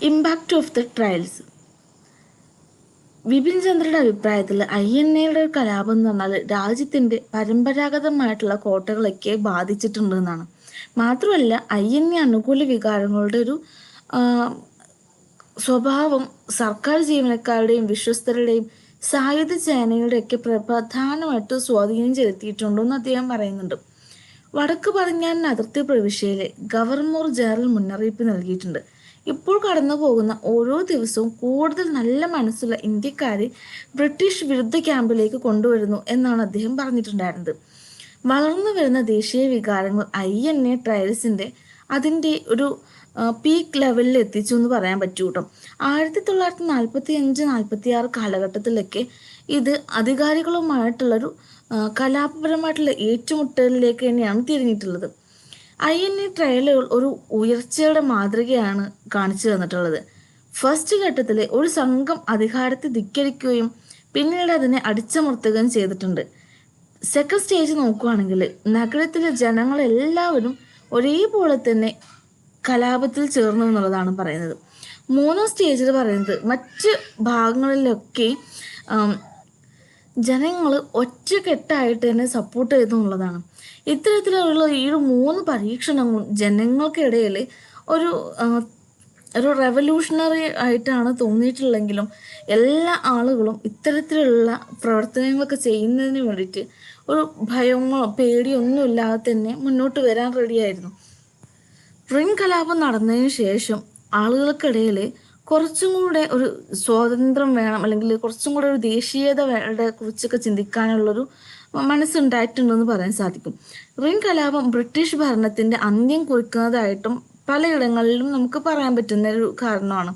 Impact of the trials. Vipin ചന്ദ്രയുടെ അഭിപ്രായത്തിൽ INA കലാപം എന്ന് പറഞ്ഞാൽ രാജ്യത്തിൻ്റെ പരമ്പരാഗതമായിട്ടുള്ള കോട്ടകളൊക്കെ ബാധിച്ചിട്ടുണ്ടെന്നാണ്. മാത്രമല്ല INA അനുകൂല വികാരങ്ങളുടെ ഒരു സ്വഭാവം സർക്കാർ ജീവനക്കാരുടെയും വിശ്വസ്തരുടെയും സായുധ സേനയുടെയൊക്കെ പ്രധാനമായിട്ട് സ്വാധീനം ചെലുത്തിയിട്ടുണ്ടെന്ന് അദ്ദേഹം പറയുന്നുണ്ട്. വടക്ക് പടിഞ്ഞാറൻ അതിർത്തി പ്രവിശ്യയിലെ ഗവർണർ ജനറൽ മുന്നറിയിപ്പ് നൽകിയിട്ടുണ്ട്. ഇപ്പോൾ കടന്നു പോകുന്ന ഓരോ ദിവസവും കൂടുതൽ നല്ല മനസ്സുള്ള ഇന്ത്യക്കാരെ ബ്രിട്ടീഷ് വിരുദ്ധ ക്യാമ്പിലേക്ക് കൊണ്ടുവരുന്നു എന്നാണ് അദ്ദേഹം പറഞ്ഞിട്ടുണ്ടായിരുന്നത്. വളർന്നു വരുന്ന ദേശീയ വികാരങ്ങൾ INA ട്രയൽസിൻ്റെ അതിൻ്റെ ഒരു പീക്ക് ലെവലിൽ എത്തിച്ചു എന്ന് പറയാൻ പറ്റൂ കേട്ടോ. 1945-46 കാലഘട്ടത്തിലൊക്കെ ഇത് അധികാരികളുമായിട്ടുള്ളൊരു കലാപപരമായിട്ടുള്ള ഏറ്റുമുട്ടലിലേക്ക് തന്നെയാണ് തിരിഞ്ഞിട്ടുള്ളത്. INA ട്രയലുകൾ ഒരു ഉയർച്ചയുടെ മാതൃകയാണ് കാണിച്ചു തന്നിട്ടുള്ളത്. ഫസ്റ്റ് ഘട്ടത്തിൽ ഒരു സംഘം അധികാരത്തെ ധിക്കരിക്കുകയും പിന്നീട് അതിനെ അടിച്ചമർത്തുകയും ചെയ്തിട്ടുണ്ട്. സെക്കൻഡ് സ്റ്റേജ് നോക്കുകയാണെങ്കിൽ നഗരത്തിലെ ജനങ്ങളെല്ലാവരും ഒരേപോലെ തന്നെ കലാപത്തിൽ ചേർന്നു എന്നുള്ളതാണ് പറയുന്നത്. മൂന്നാം സ്റ്റേജിൽ പറയുന്നത് മറ്റ് ഭാഗങ്ങളിലൊക്കെ ജനങ്ങൾ ഒറ്റക്കെട്ടായിട്ട് തന്നെ സപ്പോർട്ട് ചെയ്തു എന്നുള്ളതാണ്. ഇത്തരത്തിലുള്ള ഈ 3 പരീക്ഷണങ്ങളും ജനങ്ങൾക്കിടയിൽ ഒരു ഒരു റെവല്യൂഷണറി ആയിട്ടാണ് തോന്നിയിട്ടുള്ളെങ്കിലും എല്ലാ ആളുകളും ഇത്തരത്തിലുള്ള പ്രവർത്തനങ്ങളൊക്കെ ചെയ്യുന്നതിന് വേണ്ടിയിട്ട് ഒരു ഭയമോ പേടിയോ ഒന്നുമില്ലാതെ തന്നെ മുന്നോട്ട് വരാൻ റെഡിയായിരുന്നു. റിംഗ് കലാപം നടന്നതിന് ശേഷം ആളുകൾക്കിടയിൽ കുറച്ചും കൂടെ ഒരു സ്വാതന്ത്ര്യം വേണം, അല്ലെങ്കിൽ കുറച്ചും കൂടെ ഒരു ദേശീയതയുടെ കുറിച്ചൊക്കെ ചിന്തിക്കാനുള്ളൊരു മനസ്സുണ്ടായിട്ടുണ്ടെന്ന് പറയാൻ സാധിക്കും. റിംഗ് കലാപം ബ്രിട്ടീഷ് ഭരണത്തിൻ്റെ അന്ത്യം കുറിക്കുന്നതായിട്ടും പലയിടങ്ങളിലും നമുക്ക് പറയാൻ പറ്റുന്ന ഒരു കാരണമാണ്.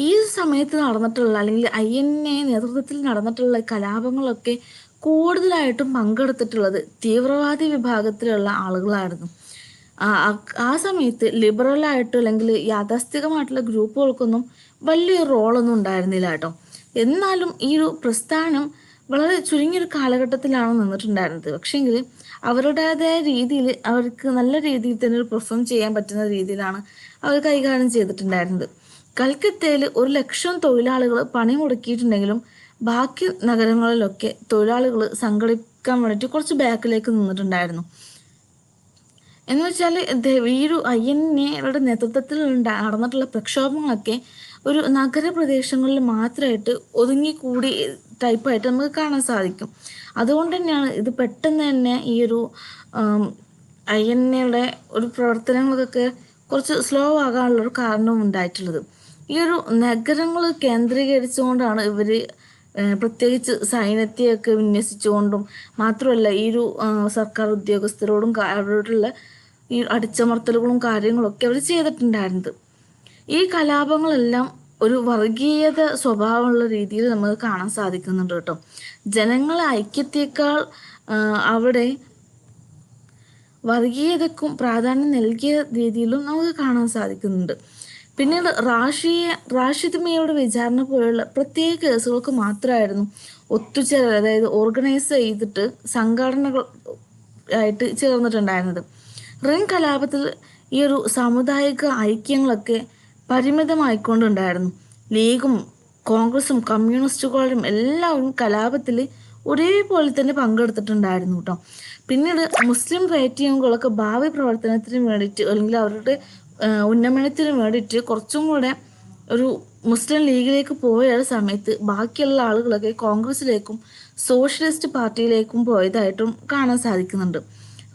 ഈ സമയത്ത് നടന്നിട്ടുള്ള അല്ലെങ്കിൽ INA നേതൃത്വത്തിൽ നടന്നിട്ടുള്ള കലാപങ്ങളൊക്കെ കൂടുതലായിട്ടും പങ്കെടുത്തിട്ടുള്ളത് തീവ്രവാദി വിഭാഗത്തിലുള്ള ആളുകളായിരുന്നു. ആ സമയത്ത് ലിബറലായിട്ടോ അല്ലെങ്കിൽ യാഥാസ്ഥികമായിട്ടുള്ള ഗ്രൂപ്പുകൾക്കൊന്നും വലിയൊരു റോളൊന്നും ഉണ്ടായിരുന്നില്ല കേട്ടോ. എന്നാലും ഈ ഒരു പ്രസ്ഥാനം വളരെ ചുരുങ്ങിയൊരു കാലഘട്ടത്തിലാണ് നിന്നിട്ടുണ്ടായിരുന്നത്. പക്ഷേങ്കിൽ അവരുടേതായ രീതിയിൽ അവർക്ക് നല്ല രീതിയിൽ തന്നെ ഒരു പെർഫോം ചെയ്യാൻ പറ്റുന്ന രീതിയിലാണ് അവർ കൈകാര്യം ചെയ്തിട്ടുണ്ടായിരുന്നത്. കൽക്കത്തയിൽ 100,000 തൊഴിലാളികൾ പണി മുടക്കിയിട്ടുണ്ടെങ്കിലും ബാക്കി നഗരങ്ങളിലൊക്കെ തൊഴിലാളികൾ സംഘടിക്കാൻ വേണ്ടിയിട്ട് കുറച്ച് ബാക്കിലേക്ക് നിന്നിട്ടുണ്ടായിരുന്നു. എന്ന് വെച്ചാൽ ഈ ഒരു INA നേതൃത്വത്തിൽ നടന്നിട്ടുള്ള പ്രക്ഷോഭങ്ങളൊക്കെ ഒരു നഗരപ്രദേശങ്ങളിൽ മാത്രമായിട്ട് ഒതുങ്ങിക്കൂടി ടൈപ്പായിട്ട് നമുക്ക് കാണാൻ സാധിക്കും. അതുകൊണ്ട് തന്നെയാണ് ഇത് പെട്ടെന്ന് തന്നെ ഈ ഒരു INA ഒരു പ്രവർത്തനങ്ങൾക്കൊക്കെ കുറച്ച് സ്ലോ ആകാനുള്ളൊരു കാരണവും ഉണ്ടായിട്ടുള്ളത്. ഈ ഒരു നഗരങ്ങൾ കേന്ദ്രീകരിച്ചുകൊണ്ടാണ് ഇവർ പ്രത്യേകിച്ച് സൈന്യത്തെയൊക്കെ വിന്യസിച്ചുകൊണ്ടും മാത്രമല്ല ഈ ഒരു സർക്കാർ ഉദ്യോഗസ്ഥരോടും അവരോടുള്ള ഈ അടിച്ചമർത്തലുകളും കാര്യങ്ങളൊക്കെ അവർ ചെയ്തിട്ടുണ്ടായിരുന്നത്. ഈ കലാപങ്ങളെല്ലാം ഒരു വർഗീയത സ്വഭാവമുള്ള രീതിയിൽ നമുക്ക് കാണാൻ സാധിക്കുന്നുണ്ട് കേട്ടോ. ജനങ്ങളെ ഐക്യത്തേക്കാൾ അവിടെ വർഗീയതക്കും പ്രാധാന്യം നൽകിയ രീതിയിലും നമുക്ക് കാണാൻ സാധിക്കുന്നുണ്ട്. പിന്നീട് റാഷിദ്മയുടെ വിചാരണ പോലുള്ള പ്രത്യേക കേസുകൾക്ക് മാത്രമായിരുന്നു ഒത്തുചേരൽ, അതായത് ഓർഗനൈസ് ചെയ്തിട്ട് സംഘടനകൾ ആയിട്ട് ചേർന്നിട്ടുണ്ടായിരുന്നത്. റിംഗ് കലാപത്തിൽ ഈ ഒരു സാമുദായിക ഐക്യങ്ങളൊക്കെ പരിമിതമായിക്കൊണ്ടുണ്ടായിരുന്നു. ലീഗും കോൺഗ്രസും കമ്മ്യൂണിസ്റ്റുകളും എല്ലാവരും കലാപത്തിൽ ഒരേപോലെ തന്നെ പങ്കെടുത്തിട്ടുണ്ടായിരുന്നു കേട്ടോ. പിന്നീട് മുസ്ലിം റേറ്റിങ്ങുകളൊക്കെ ഭാവി പ്രവർത്തനത്തിന് വേണ്ടിയിട്ട് അല്ലെങ്കിൽ അവരുടെ ഉന്നമനത്തിന് വേണ്ടിയിട്ട് കുറച്ചും കൂടെ ഒരു മുസ്ലിം ലീഗിലേക്ക് പോയ സമയത്ത് ബാക്കിയുള്ള ആളുകളൊക്കെ കോൺഗ്രസിലേക്കും സോഷ്യലിസ്റ്റ് പാർട്ടിയിലേക്കും പോയതായിട്ടും കാണാൻ സാധിക്കുന്നുണ്ട്.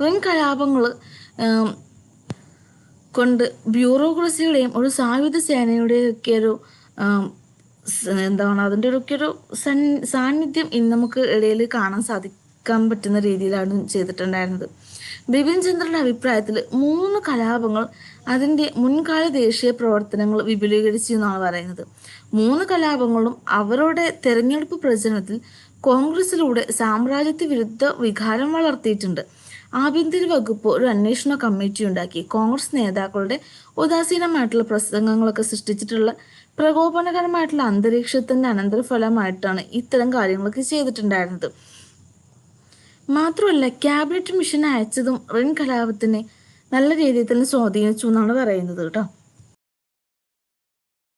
റിംഗ് കലാപങ്ങൾ കൊണ്ട് ബ്യൂറോക്രസിയുടെയും ഒരു സായുധ സേനയുടെയൊക്കെ ഒരു അതിൻ്റെ ഒരു സാന്നിധ്യം ഇന്ന് നമുക്ക് ഇടയിൽ കാണാൻ സാധിക്കാൻ പറ്റുന്ന രീതിയിലാണ് ചെയ്തിട്ടുണ്ടായിരുന്നത്. ബിപിൻ ചന്ദ്രയുടെ അഭിപ്രായത്തിൽ 3 കലാപങ്ങൾ അതിൻ്റെ മുൻകാല ദേശീയ പ്രവർത്തനങ്ങൾ വിപുലീകരിച്ചു എന്നാണ് പറയുന്നത്. 3 കലാപങ്ങളും അവരുടെ തെരഞ്ഞെടുപ്പ് പ്രചരണത്തിൽ കോൺഗ്രസിലൂടെ സാമ്രാജ്യത്വ വിരുദ്ധ വികാരം വളർത്തിയിട്ടുണ്ട്. ആഭ്യന്തര വകുപ്പ് ഒരു അന്വേഷണ കമ്മിറ്റി ഉണ്ടാക്കി കോൺഗ്രസ് നേതാക്കളുടെ ഉദാസീനമായിട്ടുള്ള പ്രസംഗങ്ങളൊക്കെ സൃഷ്ടിച്ചിട്ടുള്ള പ്രകോപനകരമായിട്ടുള്ള അന്തരീക്ഷത്തിൻ്റെ അനന്തരഫലമായിട്ടാണ് ഇത്തരം കാര്യങ്ങളൊക്കെ ചെയ്തിട്ടുണ്ടായിരുന്നത്. മാത്രമല്ല ക്യാബിനറ്റ് മിഷൻ അയച്ചതും റിംഗ് കലാപത്തിനെ നല്ല രീതിയിൽ തന്നെ സ്വാധീനിച്ചു എന്നാണ് പറയുന്നത് കേട്ടോ.